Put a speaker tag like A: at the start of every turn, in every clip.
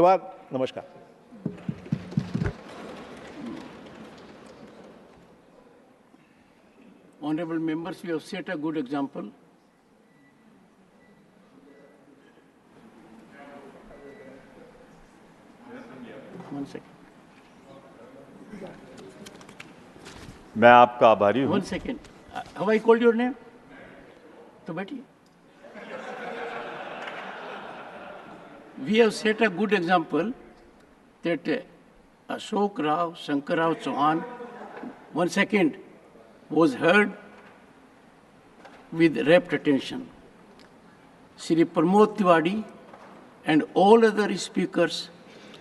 A: धन्यवाद। नमस्कार।
B: Honorable members, we have set a good example. One second.
C: मैं आपका आभारी हूं।
B: One second. Have I called your name? तो बैठिए. We have set a good example that Ashok Rao, Shankar Rao Chauhan, one second, was heard with rapt attention. Shri Pramod Tiwari and all other speakers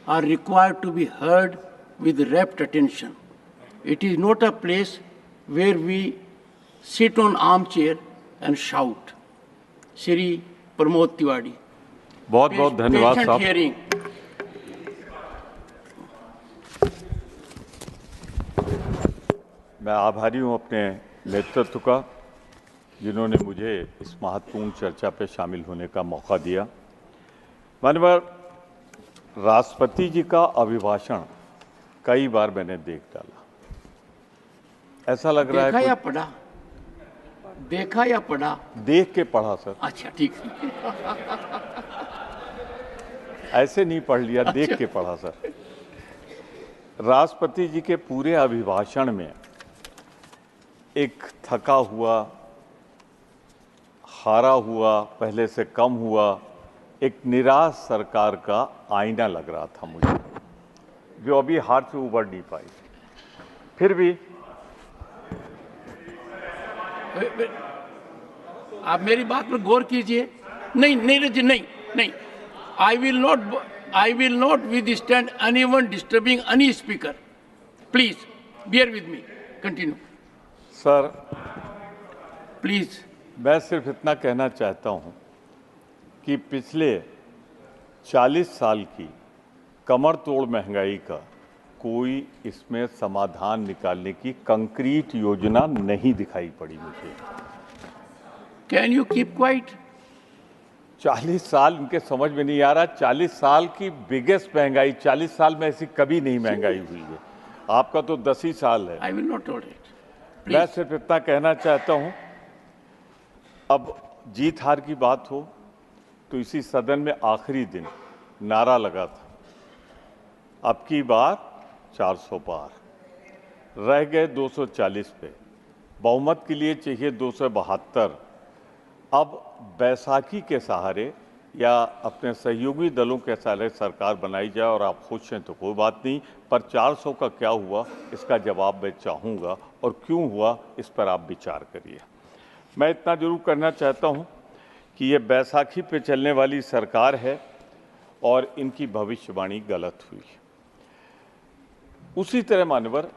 B: are required to be heard with rapt attention. It is not a place where we sit on armchair and shout. Shri Pramod Tiwari.
C: बहुत बहुत धन्यवाद
B: Patient
C: साहब।
B: hearing.
C: मैं आभारी हूं अपने नेतृत्व का, जिन्होंने मुझे इस महत्वपूर्ण चर्चा पे शामिल होने का मौका दिया। माननीय राष्ट्रपति जी का अभिभाषण कई बार मैंने देख डाला। ऐसा लग रहा
B: देखा
C: है
B: या पढ़ा? देखा या पढ़ा?
C: देख के पढ़ा सर,
B: अच्छा ठीक है।
C: ऐसे नहीं पढ़ लिया, देख के पढ़ा सर। राष्ट्रपति जी के पूरे अभिभाषण में एक थका हुआ, हारा हुआ, पहले से कम हुआ, एक निराश सरकार का आईना लग रहा था मुझे, जो अभी हार से उबर नहीं पाई। फिर भी
B: आप मेरी बात पर गौर कीजिए। नहीं नीरज, नहीं। I will not withstand anyone disturbing any speaker. Please, bear with me. Continue.
C: Sir,
B: Please.
C: मैं सिर्फ इतना कहना चाहता हूं कि पिछले 40 साल की कमर तोड़ महंगाई का कोई इसमें समाधान निकालने की कंक्रीट योजना नहीं दिखाई पड़ी मुझे।
B: Can you keep quiet?
C: 40 साल इनके समझ में नहीं आ रहा। 40 साल की बिगेस्ट महंगाई, 40 साल में ऐसी कभी नहीं महंगाई हुई है। आपका तो 10 ही साल है।
B: I will not tolerate.
C: मैं सिर्फ इतना कहना चाहता हूं, अब जीत हार की बात हो तो इसी सदन में आखिरी दिन नारा लगा था, अब की बार 400 पार, रह गए 240 पे, बहुमत के लिए चाहिए 272। अब बैसाखी के सहारे या अपने सहयोगी दलों के सहारे सरकार बनाई जाए और आप खुश हैं तो कोई बात नहीं, पर 400 का क्या हुआ इसका जवाब मैं चाहूँगा, और क्यों हुआ इस पर आप विचार करिए। मैं इतना जरूर करना चाहता हूँ कि ये बैसाखी पे चलने वाली सरकार है और इनकी भविष्यवाणी गलत हुई। उसी तरह मानवर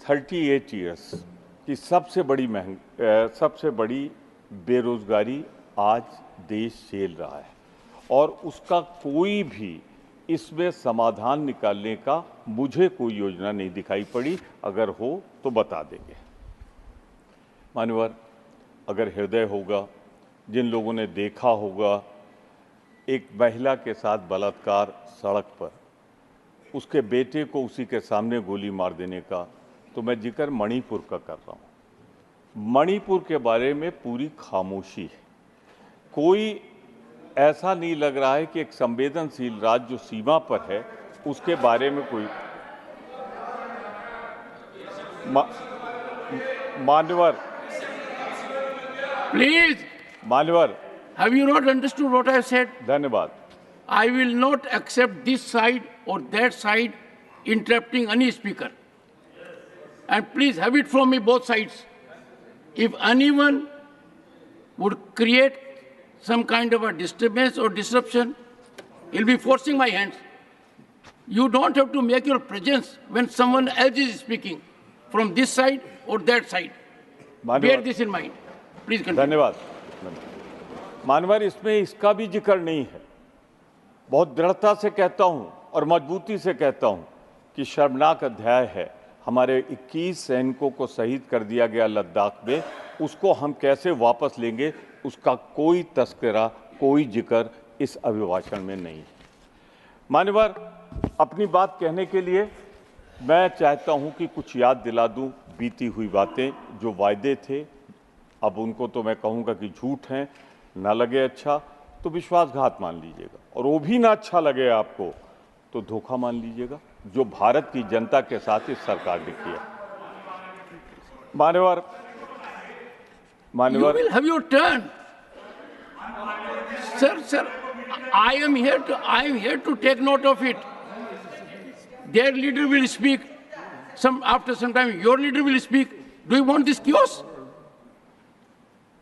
C: 38 ईयर्स की सबसे बड़ी बेरोजगारी आज देश झेल रहा है, और उसका कोई भी इसमें समाधान निकालने का मुझे कोई योजना नहीं दिखाई पड़ी। अगर हो तो बता देंगे। मानवर, अगर हृदय होगा, जिन लोगों ने देखा होगा एक महिला के साथ बलात्कार सड़क पर, उसके बेटे को उसी के सामने गोली मार देने का, तो मैं जिक्र मणिपुर का कर रहा हूँ। मणिपुर के बारे में पूरी खामोशी है। कोई ऐसा नहीं लग रहा है कि एक संवेदनशील राज्य जो सीमा पर है उसके बारे में कोई मान्यवर,
B: Please.
C: मान्यवर,
B: Have you not understood what I have said?
C: धन्यवाद।
B: I will not accept this side or that side interrupting any speaker. And please have it from me both sides. If anyone would create some kind of a disturbance or disruption, he'll be forcing my hands. You don't have to make your presence when someone else is speaking from this side or that side. Bear this in mind. Please continue.
C: धन्यवाद। मानवर, इसमें इसका भी जिक्र नहीं है। बहुत दृढ़ता से कहता हूं और मजबूती से कहता हूं कि शर्मनाक अध्याय है हमारे 21 सैनिकों को शहीद कर दिया गया लद्दाख में, उसको हम कैसे वापस लेंगे उसका कोई तस्करा, कोई जिक्र इस अभिभाषण में नहीं है। मान्यवर, अपनी बात कहने के लिए मैं चाहता हूं कि कुछ याद दिला दूं बीती हुई बातें, जो वायदे थे। अब उनको तो मैं कहूंगा कि झूठ हैं, ना लगे अच्छा तो विश्वासघात मान लीजिएगा, और वो भी ना अच्छा लगे आपको तो धोखा मान लीजिएगा, जो भारत की जनता के साथ इस सरकार ने किया। मान्यवर,
B: You will have your turn. Sir, I am here to take note of it. Their leader will speak. After some time, your leader will speak. Do you want this chaos?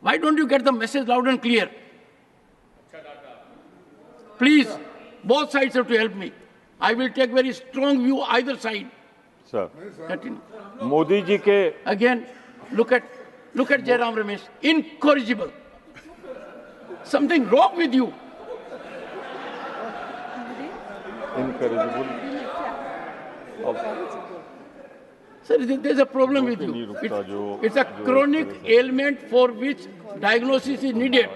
B: Why don't you get the message loud and clear? Please, both sides have to help me. I will take very strong view either side.
C: Sir,
B: Continue.
C: Modi ji के
B: Again, look at Jairam Ramesh, incorrigible. Something wrong with you.
C: इनकरेजिबल,
B: Sir, there's a problem with you. It's a chronic ailment for which diagnosis is needed.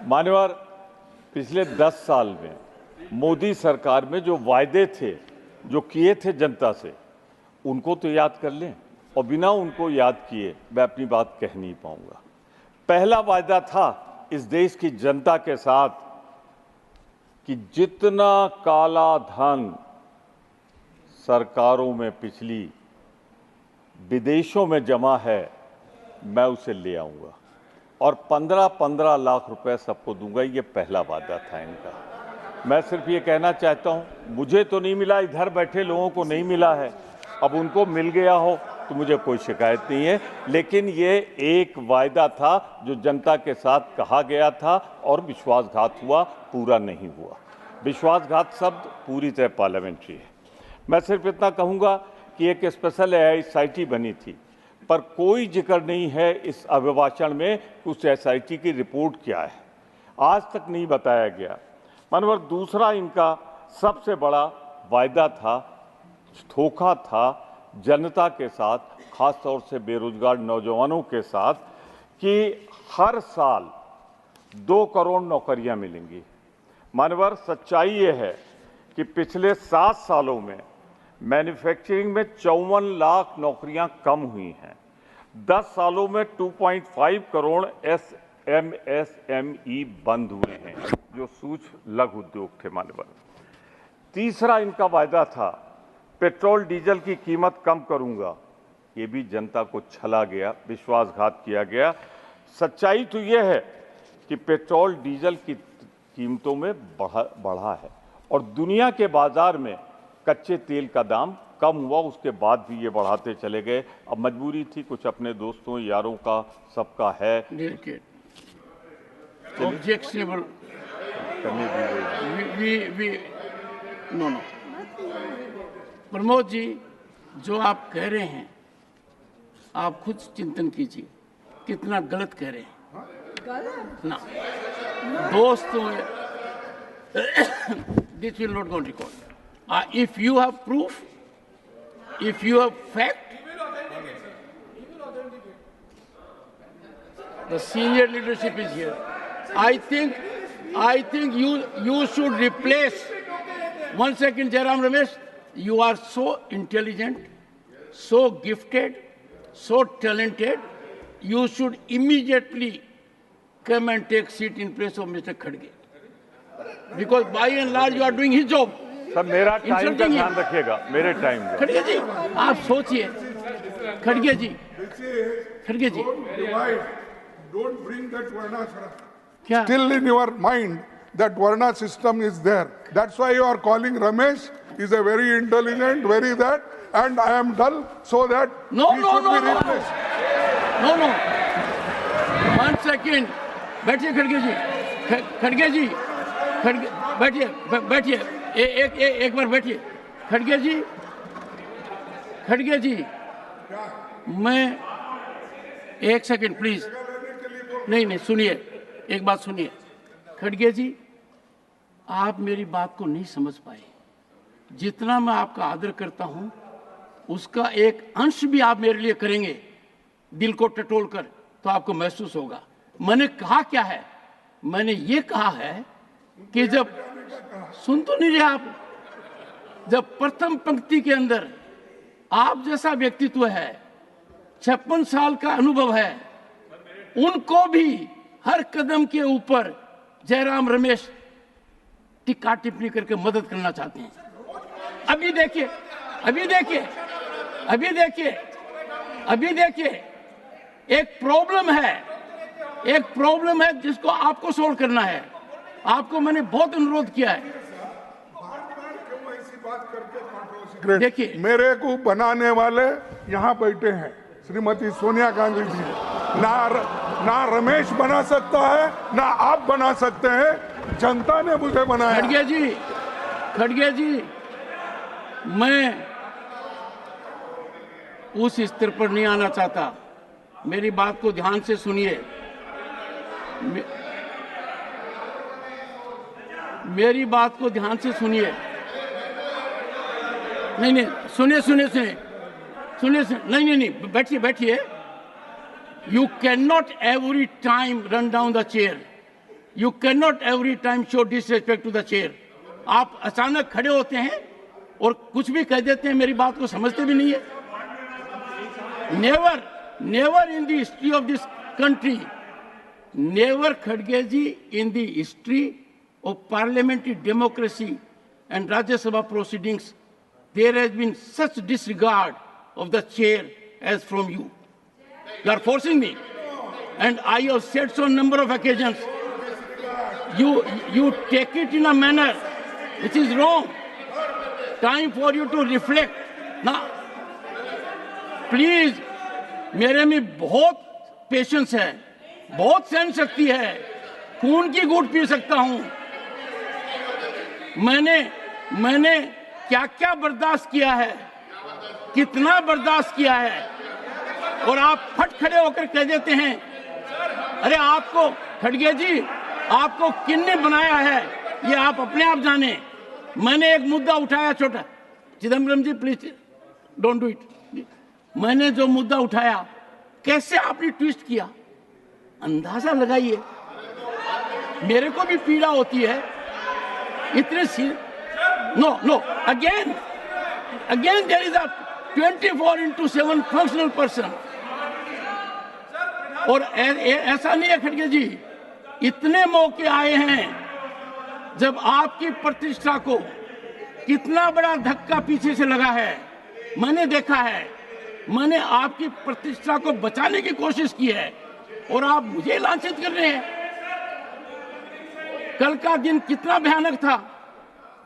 C: मान्यवर, पिछले 10 साल में मोदी सरकार में जो वायदे थे, जो किए थे जनता से, उनको तो याद कर लें, और बिना उनको याद किए मैं अपनी बात कह नहीं पाऊंगा। पहला वायदा था इस देश की जनता के साथ कि जितना काला धन सरकारों में पिछली विदेशों में जमा है, मैं उसे ले आऊंगा और 15-15 लाख रुपए सबको दूंगा। ये पहला वादा था इनका। मैं सिर्फ ये कहना चाहता हूं, मुझे तो नहीं मिला, इधर बैठे लोगों को नहीं मिला है, अब उनको मिल गया हो तो मुझे कोई शिकायत नहीं है, लेकिन ये एक वायदा था जो जनता के साथ कहा गया था और विश्वासघात हुआ, पूरा नहीं हुआ। विश्वासघात शब्द पूरी तरह पार्लियामेंट्री है। मैं सिर्फ इतना कहूँगा कि एक स्पेशल SIT बनी थी, पर कोई जिक्र नहीं है इस अभिभाषण में कि उस SIT की रिपोर्ट क्या है, आज तक नहीं बताया गया। मानवर, दूसरा इनका सबसे बड़ा वायदा था, धोखा था जनता के साथ, खास तौर से बेरोजगार नौजवानों के साथ, कि हर साल 2 करोड़ नौकरियां मिलेंगी। मानवर, सच्चाई ये है कि पिछले 7 सालों में मैन्युफैक्चरिंग में 54 लाख नौकरियां कम हुई हैं। 10 सालों में 2.5 करोड़ MSME बंद हुए हैं, जो सूक्ष्म लघु उद्योग थे। मानवर, तीसरा इनका वायदा था, पेट्रोल डीजल की कीमत कम करूंगा। ये भी जनता को छला गया, विश्वासघात किया गया। सच्चाई तो यह है कि पेट्रोल डीजल की कीमतों में बढ़ा है और दुनिया के बाजार में कच्चे तेल का दाम कम हुआ, उसके बाद भी ये बढ़ाते चले गए। अब मजबूरी थी, कुछ अपने दोस्तों यारों का सबका है,
B: Objectionable.
C: करने दीजिए।
B: No. प्रमोद जी, जो आप कह रहे हैं, आप खुद चिंतन कीजिए कितना गलत कह रहे हैं ना। दोस्तों, this will not go on record. If you have proof, if you have fact, the senior leadership is here. I think you should replace. One second, Jairam Ramesh, you are so intelligent, so gifted, so talented. You should immediately come and take seat in place of Mr. Khadge, because by and large you are doing his job.
C: Sir, मेरा time का ध्यान रखिएगा, मेरे time का।
B: खड़गे जी, आप सोचिए, खड़गे जी,
A: Don't bring that Varnashram.
B: क्या?
A: Still in your mind, that Varna system is there. That's why you are calling Ramesh. Is a very intelligent, very that, and I am dull, so that
B: No.
A: he should be replaced.
B: No. 1 second. बैठिए खड़गे जी, बैठिए, एक बार बैठिए। खड़गे जी, मैं 1 second please. नहीं, सुनिए, एक बात सुनिए। खड़गे जी, आप मेरी बात को नहीं समझ पाए। जितना मैं आपका आदर करता हूं, उसका एक अंश भी आप मेरे लिए करेंगे दिल को टटोल कर, तो आपको महसूस होगा। मैंने कहा क्या है? मैंने ये कहा है कि जब सुन तो नहीं रहे आप, जब प्रथम पंक्ति के अंदर आप जैसा व्यक्तित्व है, 56 साल का अनुभव है, उनको भी हर कदम के ऊपर जयराम रमेश टिक्का टिप्पणी करके मदद करना चाहते हैं। अभी देखिए, अभी देखिए, अभी देखिए, अभी देखिए, एक प्रॉब्लम है जिसको आपको सोल्व करना है। आपको मैंने बहुत अनुरोध किया है। देखिए,
A: मेरे को बनाने वाले यहाँ बैठे हैं, श्रीमती सोनिया गांधी जी। ना रमेश बना सकता है, ना आप बना सकते हैं, जनता ने मुझे बनाया।
B: खड़गे जी, मैं उस स्तर पर नहीं आना चाहता। मेरी बात को ध्यान से सुनिए, मेरी बात को ध्यान से सुनिए। नहीं, सुनिए, नहीं, बैठिए। You cannot every time run down the chair. You cannot every time show disrespect to the chair. आप अचानक खड़े होते हैं और कुछ भी कह देते हैं, मेरी बात को समझते भी नहीं है। Never in the history of this country, never, Khadge ji, in the history of parliamentary democracy and Rajya Sabha proceedings, there has been such disregard of the chair as from you. You are forcing me, and I have said so on number of occasions. You take it in a manner which is wrong. Time for you to reflect. Now, please, मेरे में बहुत patience है, बहुत सहन शक्ति है, खून की घूंट पी सकता हूं। मैंने क्या क्या बर्दाश्त किया है, कितना बर्दाश्त किया है, और आप फट खड़े होकर कह देते हैं, अरे आपको खड़गे जी, आपको किसने बनाया है ये आप अपने आप जाने। मैंने एक मुद्दा उठाया छोटा, चिदम्बरम जी प्लीज डोंट डू इट। मैंने जो मुद्दा उठाया, कैसे आपने ट्विस्ट किया, अंदाजा लगाइए। मेरे को भी पीड़ा होती है इतने no again there is a 24/7 functional person. और ऐसा नहीं है खड़गे जी, इतने मौके आए हैं जब आपकी प्रतिष्ठा को कितना बड़ा धक्का पीछे से लगा है, मैंने देखा है। मैंने आपकी प्रतिष्ठा को बचाने की कोशिश की है और आप मुझे लांछित कर रहे हैं। कल का दिन कितना भयानक था,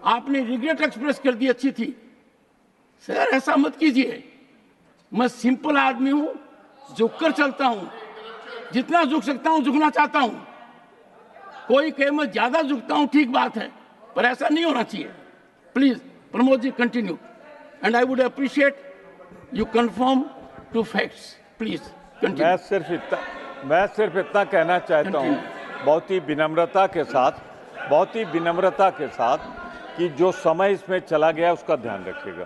B: आपने रिग्रेट एक्सप्रेस कर दी, अच्छी थी। सर ऐसा मत कीजिए, मैं सिंपल आदमी हूं, झुककर चलता हूं, जितना झुक सकता हूं झुकना चाहता हूं। कोई कहे मैं ज्यादा झुकता हूं, ठीक बात है, पर ऐसा नहीं होना चाहिए। Please Pramod ji continue, and I would appreciate you confirm to facts, please continue.
C: मैं सिर्फ इतना कहना चाहता हूं, बहुत ही विनम्रता के साथ कि जो समय इसमें चला गया उसका ध्यान रखिएगा।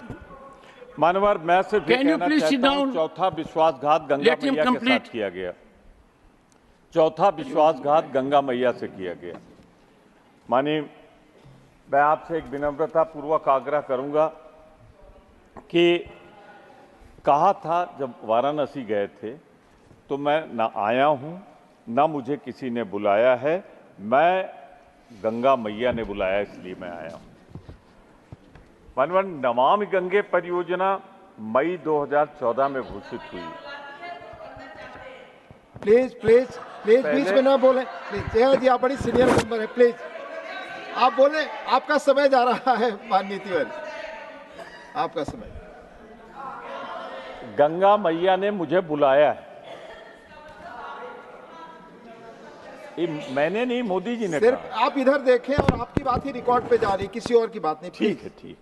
C: मानवर, मैं सिर्फ कहना चाहता हूं, चौथा विश्वासघात गंगा मैया के साथ किया गया। चौथा विश्वासघात गंगा मैया से किया गया। मानिए, मैं आपसे एक विनम्रता पूर्वक आग्रह करूंगा कि कहा था जब वाराणसी गए थे तो मैं ना आया हूं, ना मुझे किसी ने बुलाया है, मैं गंगा मैया ने बुलाया इसलिए मैं आया हूं। मानवर, नमामि गंगे परियोजना मई 2014 में घोषित हुई।
D: प्लीज बीच में ना बोले प्लीज। जय जी, आप बड़ी सीनियर मेंबर है, प्लीज आप बोले, आपका समय जा रहा है माननीय तिवारी, आपका समय।
C: गंगा मैया ने मुझे बुलाया है, मैंने नहीं, मोदी जी ने
D: सिर्फ
C: कहा।
D: आप इधर देखें और आपकी बात ही रिकॉर्ड पे जा रही, किसी और की बात नहीं।
C: ठीक है, ठीक।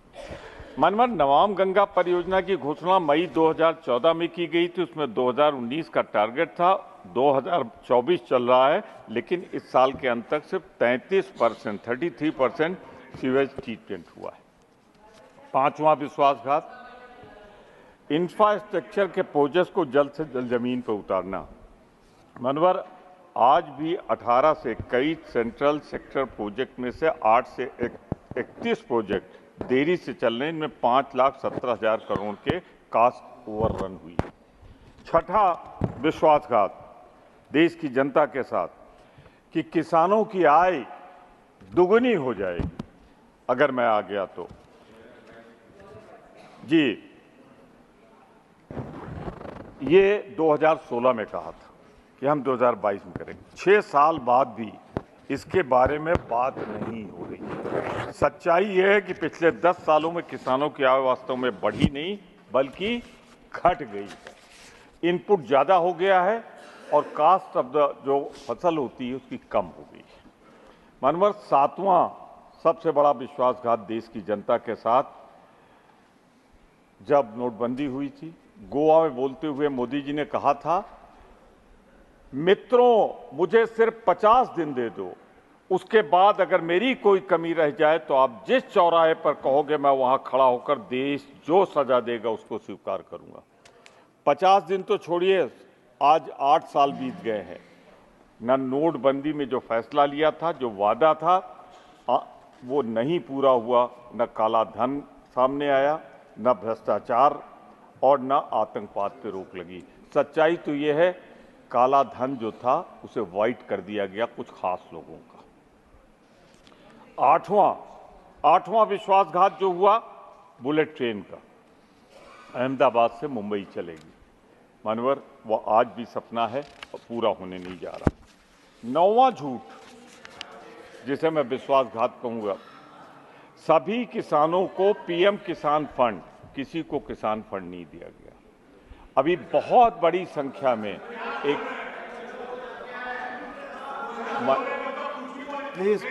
C: मनमर, नमाम गंगा परियोजना की घोषणा मई 2014 में की गई थी। उसमें 2019 का टारगेट था, 2024 चल रहा है, लेकिन इस साल के अंत तक सिर्फ 33% सीवेज ट्रीटमेंट हुआ है। पांचवा विश्वासघात, इंफ्रास्ट्रक्चर के प्रोजेक्ट्स को जल्द से जल्द जमीन पर उतारना। मनवर, आज भी 18 से 21 सेंट्रल सेक्टर प्रोजेक्ट में से 8 से 31 प्रोजेक्ट देरी से चल रहे हैं। इनमें 5,17,000 करोड़ के कास्ट ओवररन हुई है। छठा विश्वासघात देश की जनता के साथ कि किसानों की आय दुगनी हो जाएगी अगर मैं आ गया तो। जी, ये 2016 में कहा था कि हम 2022 में करेंगे। 6 साल बाद भी इसके बारे में बात नहीं हो रही। सच्चाई ये है कि पिछले 10 सालों में किसानों की आय वास्तव में बढ़ी नहीं बल्कि घट गई है। इनपुट ज़्यादा हो गया है और कास्ट ऑफ द जो फसल होती है उसकी कम हो गई है। मानवर, 7वां सबसे बड़ा विश्वासघात देश की जनता के साथ जब नोटबंदी हुई थी। गोवा में बोलते हुए मोदी जी ने कहा था, मित्रों मुझे सिर्फ 50 दिन दे दो, उसके बाद अगर मेरी कोई कमी रह जाए तो आप जिस चौराहे पर कहोगे मैं वहां खड़ा होकर देश जो सजा देगा उसको स्वीकार करूंगा। 50 दिन तो छोड़िए, आज 8 साल बीत गए हैं। न नोटबंदी में जो फैसला लिया था, जो वादा था, वो नहीं पूरा हुआ। न काला धन सामने आया, न भ्रष्टाचार और न आतंकवाद पे रोक लगी। सच्चाई तो ये है, काला धन जो था उसे वाइट कर दिया गया कुछ खास लोगों का। आठवां विश्वासघात जो हुआ, बुलेट ट्रेन का, अहमदाबाद से मुंबई चलेगी। मानवर, वो आज भी सपना है और पूरा होने नहीं जा रहा। 9वां झूठ जिसे मैं विश्वासघात कहूंगा, सभी किसानों को पीएम किसान फंड, किसी को किसान फंड नहीं दिया गया। अभी बहुत बड़ी संख्या में एक
D: प्लीज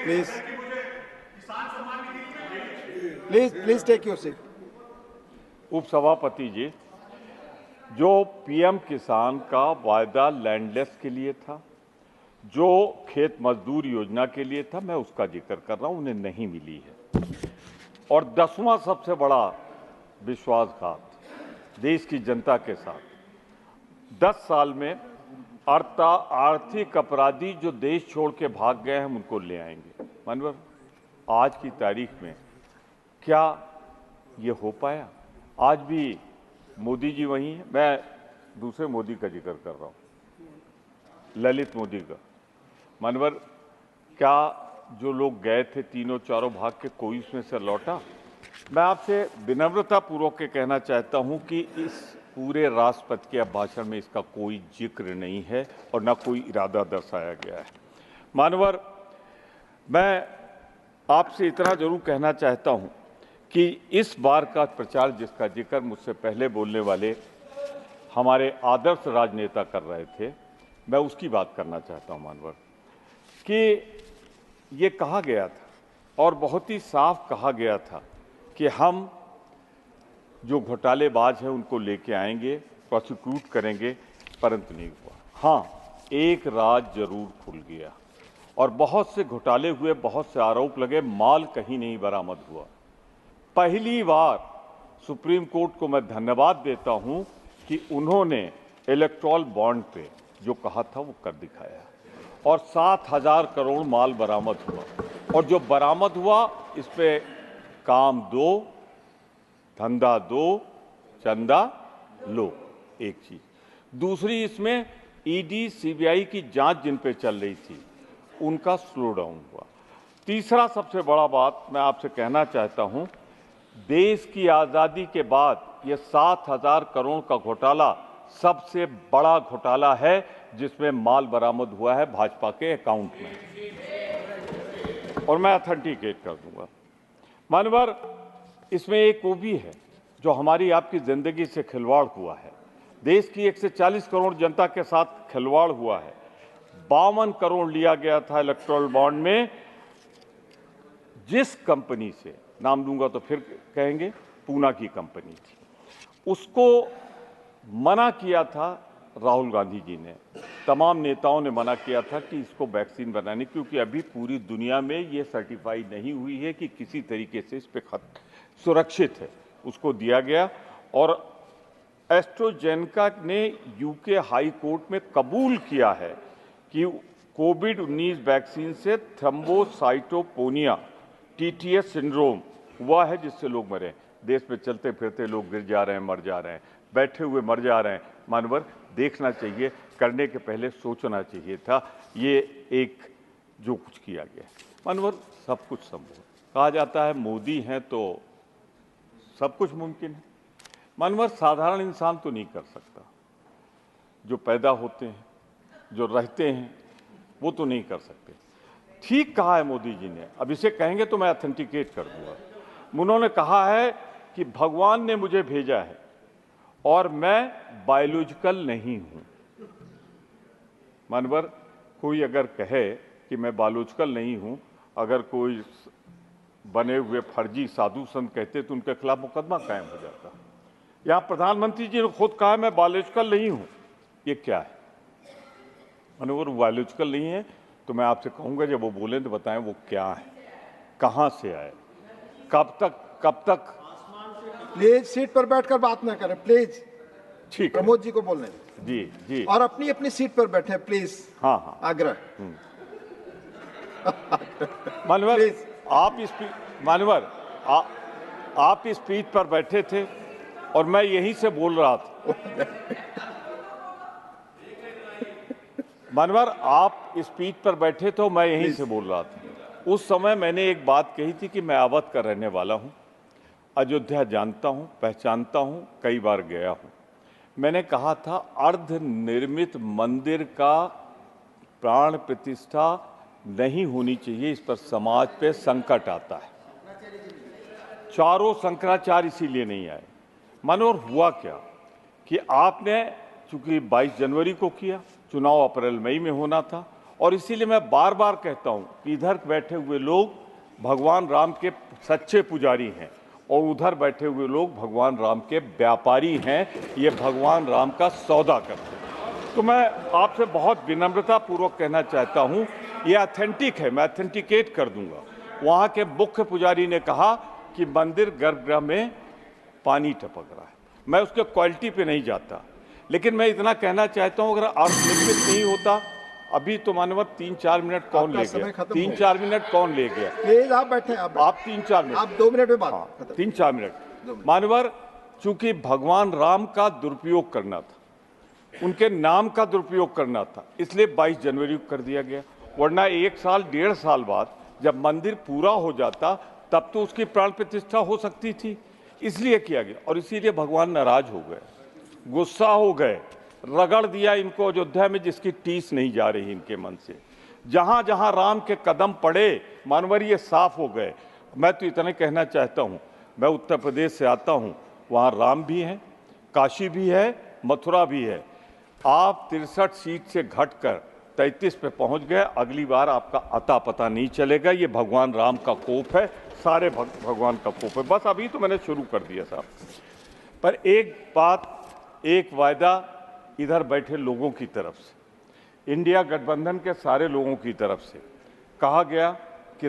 D: टेक योर सीट।
C: उपसभापति जी, जो पीएम किसान का वायदा लैंडलेस के लिए था, जो खेत मजदूर योजना के लिए था, मैं उसका जिक्र कर रहा हूं, उन्हें नहीं मिली है। और 10वां सबसे बड़ा विश्वासघात देश की जनता के साथ, 10 साल में आर्थिक अपराधी जो देश छोड़ के भाग गए हैं हम उनको ले आएंगे। मानवर, आज की तारीख में क्या ये हो पाया? आज भी मोदी जी वही हैं। मैं दूसरे मोदी का जिक्र कर रहा हूँ, ललित मोदी का। मानवर, क्या जो लोग गए थे तीनों चारों भाग के, कोई उसमें से लौटा? मैं आपसे विनम्रता पूर्वक के कहना चाहता हूं कि इस पूरे राष्ट्रपति के भाषण में इसका कोई जिक्र नहीं है और न कोई इरादा दर्शाया गया है। मानवर, मैं आपसे इतना जरूर कहना चाहता हूं कि इस बार का प्रचार जिसका जिक्र मुझसे पहले बोलने वाले हमारे आदर्श राजनेता कर रहे थे, मैं उसकी बात करना चाहता हूं। मानवर, कि ये कहा गया था और बहुत ही साफ कहा गया था कि हम जो घोटालेबाज हैं उनको लेके आएंगे, प्रोसिक्यूट करेंगे, परंतु नहीं हुआ। हाँ, एक राज जरूर खुल गया और बहुत से घोटाले हुए, बहुत से आरोप लगे, माल कहीं नहीं बरामद हुआ। पहली बार सुप्रीम कोर्ट को मैं धन्यवाद देता हूं कि उन्होंने इलेक्टोरल बॉन्ड पे जो कहा था वो कर दिखाया और 7,000 करोड़ माल बरामद हुआ। और जो बरामद हुआ, इस पे काम दो, धंधा दो, चंदा लो, एक चीज। दूसरी, इसमें ईडी सीबीआई की जांच जिन पे चल रही थी उनका स्लो डाउन हुआ। तीसरा सबसे बड़ा बात मैं आपसे कहना चाहता हूं, देश की आजादी के बाद ये 7,000 करोड़ का घोटाला सबसे बड़ा घोटाला है जिसमें माल बरामद हुआ है भाजपा के अकाउंट में, और मैं ऑथेंटिकेट कर दूंगा। मानवर, इसमें एक वो भी है जो हमारी आपकी जिंदगी से खिलवाड़ हुआ है। देश की 140 करोड़ जनता के साथ खिलवाड़ हुआ है। 52 करोड़ लिया गया था इलेक्टोरल बॉन्ड में। जिस कंपनी से, नाम लूंगा तो फिर कहेंगे, पूना की कंपनी थी, उसको मना किया था राहुल गांधी जी ने, तमाम नेताओं ने मना किया था कि इसको वैक्सीन बनाने, क्योंकि अभी पूरी दुनिया में ये सर्टिफाई नहीं हुई है कि किसी तरीके से इस पे सुरक्षित है। उसको दिया गया और एस्ट्राजेनेका ने यूके हाई कोर्ट में कबूल किया है कि कोविड-19 वैक्सीन से थ्रोम्बोसाइटोपेनिया टीटीएस सिंड्रोम हुआ है, जिससे लोग मरे। देश में चलते फिरते लोग गिर जा रहे हैं, मर जा रहे हैं, बैठे हुए मर जा रहे हैं। मानवर, देखना चाहिए, करने के पहले सोचना चाहिए था। ये एक जो कुछ किया गया, मानवर, सब कुछ संभव। कहा जाता है मोदी हैं तो सब कुछ मुमकिन है। मानवर, साधारण इंसान तो नहीं कर सकता। जो पैदा होते हैं, जो रहते हैं, वो तो नहीं कर सकते। ठीक कहा है मोदी जी ने। अब इसे कहेंगे तो मैं ऑथेंटिकेट कर दूंगा। उन्होंने कहा है कि भगवान ने मुझे भेजा है और मैं बायोलॉजिकल नहीं हूं। मानवर, कोई अगर कहे कि मैं बायोलॉजिकल नहीं हूं, अगर कोई बने हुए फर्जी साधु संत कहते तो उनके खिलाफ मुकदमा कायम हो जाता। यहाँ प्रधानमंत्री जी ने खुद कहा मैं बायोलॉजिकल नहीं हूं। ये क्या है? मानवर, बायोलॉजिकल नहीं है तो मैं आपसे कहूंगा जब वो बोलें तो बताएं वो क्या है, कहां से आए, कब तक।
D: प्लीज सीट पर बैठकर बात ना करें, प्लीज।
C: ठीक,
D: प्रमोद जी को बोलने दें।
C: जी,
D: और अपनी अपनी सीट पर बैठे, प्लीज।
C: हाँ,
D: आग्रह।
C: मानवर, आप इस पीठ पर बैठे थे और मैं यहीं से बोल रहा था। मानवर, आप इस पीठ पर बैठे थे, मैं यहीं से बोल रहा था। उस समय मैंने एक बात कही थी कि मैं अवध का रहने वाला हूं, अयोध्या जानता हूं, पहचानता हूं, कई बार गया हूं। मैंने कहा था अर्ध निर्मित मंदिर का प्राण प्रतिष्ठा नहीं होनी चाहिए, इस पर समाज पे संकट आता है। चारों शंकराचार्य इसीलिए नहीं आए। मनोहर, हुआ क्या कि आपने चूंकि 22 जनवरी को किया, चुनाव अप्रैल मई में होना था, और इसीलिए मैं बार बार कहता हूं कि इधर बैठे हुए लोग भगवान राम के सच्चे पुजारी हैं और उधर बैठे हुए लोग भगवान राम के व्यापारी हैं। ये भगवान राम का सौदा करते हैं। तो मैं आपसे बहुत विनम्रता पूर्वक कहना चाहता हूं, ये ऑथेंटिक है, मैं ऑथेंटिकेट कर दूंगा। वहां के मुख्य पुजारी ने कहा कि मंदिर गर्भगृह में पानी टपक रहा है। मैं उसके क्वालिटी पे नहीं जाता, लेकिन मैं इतना कहना चाहता हूं, अगर अर्धनिर्मित नहीं होता, अभी तो मानव 3-4 मिनट कौन ले गया? 3-4 मिनट कौन ले गया?
D: प्लीज आप बैठे,
C: आप 3-4 मिनट,
D: आप 2 मिनट में बात।
C: 3-4 मिनट। मानवर, चूंकि भगवान राम का दुरुपयोग करना था, उनके नाम का दुरुपयोग करना था, इसलिए 22 जनवरी को कर दिया गया। वरना 1 साल 1.5 साल बाद जब मंदिर पूरा हो जाता तब तो उसकी प्राण प्रतिष्ठा हो सकती थी, इसलिए किया गया। और इसीलिए भगवान नाराज हो गए, गुस्सा हो गए, रगड़ दिया इनको अयोध्या में, जिसकी टीस नहीं जा रही इनके मन से। जहां जहां राम के कदम पड़े, मानवर, ये साफ हो गए। मैं तो इतना कहना चाहता हूं, मैं उत्तर प्रदेश से आता हूं, वहां राम भी हैं, काशी भी है, मथुरा भी है। आप 63 सीट से घटकर 33 पे पहुंच गए। अगली बार आपका अता पता नहीं चलेगा। ये भगवान राम का कोप है, सारे भगवान का कोप है। बस अभी तो मैंने शुरू कर दिया साहब। पर एक बात, एक वायदा इधर बैठे लोगों की तरफ से, इंडिया गठबंधन के सारे लोगों की तरफ से कहा गया कि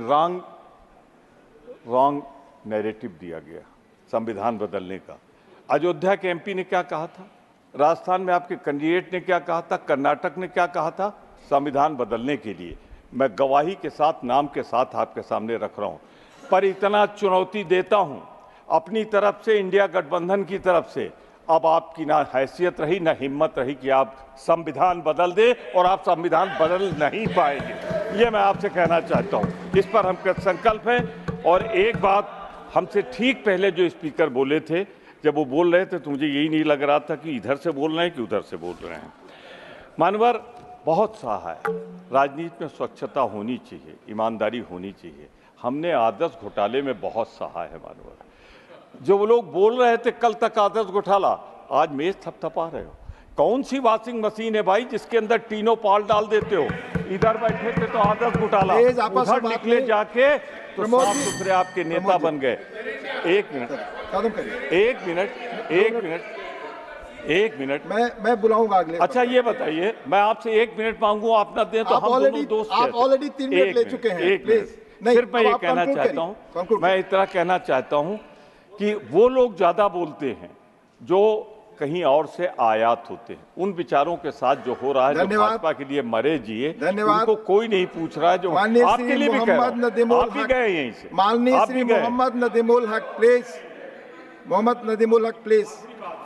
C: रॉन्ग नैरेटिव दिया गया संविधान बदलने का। अयोध्या के एमपी ने क्या कहा था, राजस्थान में आपके कैंडिडेट ने क्या कहा था, कर्नाटक ने क्या कहा था संविधान बदलने के लिए। मैं गवाही के साथ, नाम के साथ आपके सामने रख रहा हूं। पर इतना चुनौती देता हूं अपनी तरफ से, इंडिया गठबंधन की तरफ से, अब आपकी ना हैसियत रही ना हिम्मत रही कि आप संविधान बदल दे, और आप संविधान बदल नहीं पाएंगे। ये मैं आपसे कहना चाहता हूं। इस पर हम कृत संकल्प हैं। और एक बात, हमसे ठीक पहले जो स्पीकर बोले थे, जब वो बोल रहे थे तो मुझे यही नहीं लग रहा था कि इधर से बोल रहे हैं कि उधर से बोल रहे हैं। मानवर, बहुत सहा है, राजनीति में स्वच्छता होनी चाहिए, ईमानदारी होनी चाहिए। हमने आदर्श घोटाले में बहुत सहा है। मानवर, जो लोग बोल रहे थे कल तक आदर्श घोटाला, आज मेज थपथपा रहे हो। कौन सी वॉशिंग मशीन है भाई जिसके अंदर तीनों पाल डाल देते हो? इधर बैठे थे तो आदर्श घोटाला, उधर निकले जाके तो साफ सुथरे आपके नेता बन गए। एक मिनट
D: मैं बुलाऊंगा अगले।
C: अच्छा ये बताइए, मैं आपसे 1 मिनट मांगू, आप ना दें तो हम दोनों दोस्त।
D: आप ऑलरेडी 3 मिनट ले चुके हैं, प्लीज।
C: सिर्फ मैं ये कहना चाहता हूं, मैं इतना कहना चाहता हूं कि वो लोग ज्यादा बोलते हैं जो कहीं और से आयात होते हैं। उन विचारों के साथ जो हो रहा है, जो
D: धन्यवाद।
C: भाजपा के लिए मरे जिए,
D: धन्यवाद।
C: उनको कोई नहीं पूछ रहा है। जो
D: माननीय
C: आपके
D: श्री
C: लिए भी कह रहा
D: मोहम्मद
C: हूं,
D: नदीमुल
C: आप भी
D: हक,
C: गए यहीं से,
D: माननीय
C: आप
D: श्री
C: भी गए।
D: मोहम्मद नदीमुल हक प्लीज, मोहम्मद नदीमुल हक प्लीज।